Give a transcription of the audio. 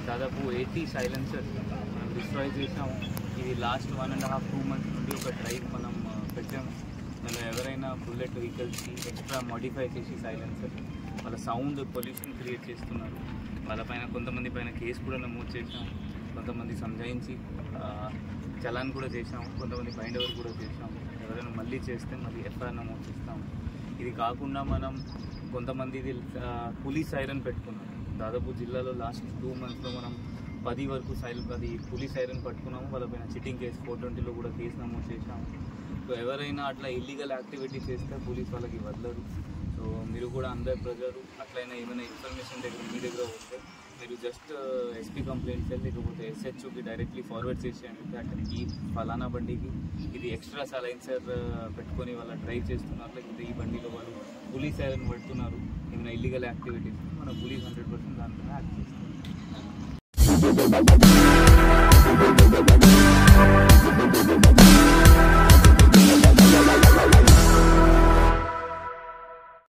దాదాపు 80 సైలెన్సర్స్ మనం డిస్ట్రాయ్ చేసాము. ఇది లాస్ట్ 1.5-2 months నుండి ఒక డ్రైవ్ మనం పెట్టాము. మనం ఎవరైనా బుల్లెట్ వెహికల్స్కి ఎక్స్ట్రా మోడిఫై చేసి సైలెన్సర్ వాళ్ళ సౌండ్ పొల్యూషన్ క్రియేట్ చేస్తున్నారు. వాళ్ళపైన కొంతమంది పైన కేసు కూడా నమోదు చేసాము, కొంతమంది సంజాయించి చలాన్ కూడా చేసాము, కొంతమంది బైండ్ ఓవర్ కూడా చేసాము. ఎవరైనా మళ్ళీ చేస్తే మళ్ళీ ఎఫ్ఐఆర్ నమోదు చేస్తాము. ఇది కాకుండా మనం కొంతమంది పోలీస్ సైరన్ పెట్టుకున్నాం. దాదాపు జిల్లాలో లాస్ట్ 2 monthsలో మనం 10 వరకు 10 పోలీస్ సైరన్ పట్టుకున్నాము. వాళ్ళపైన చిట్టింగ్ కేసు 420లో కూడా కేసు నమోదు చేసాము. సో ఎవరైనా అట్లా ఇల్లీగల్ యాక్టివిటీ చేస్తే పోలీస్ వాళ్ళకి వదలరు. సో మీరు కూడా అందరు ప్రజలు అట్లయినా ఏమైనా ఇన్ఫర్మేషన్ మీ దగ్గర వస్తే మీరు జస్ట్ ఎస్పీ కంప్లైంట్ చేయాలి, లేకపోతే SHOకి డైరెక్ట్లీ ఫార్వర్డ్ చేసేయండి. అంటే ఈ ఫలానా బండికి ఇది ఎక్స్ట్రా సైలెన్సర్ పెట్టుకొని వాళ్ళ డ్రైవ్ చేస్తున్నారు, లేకపోతే ఈ బండిలో వాళ్ళు పోలీస్ సైరన్ పడుతున్నారు, ఏమైనా ఇల్లీగల్ యాక్టివిటీస్ మన పోలీస్ 100% దానిపైన యాక్ట్ చేస్తారు.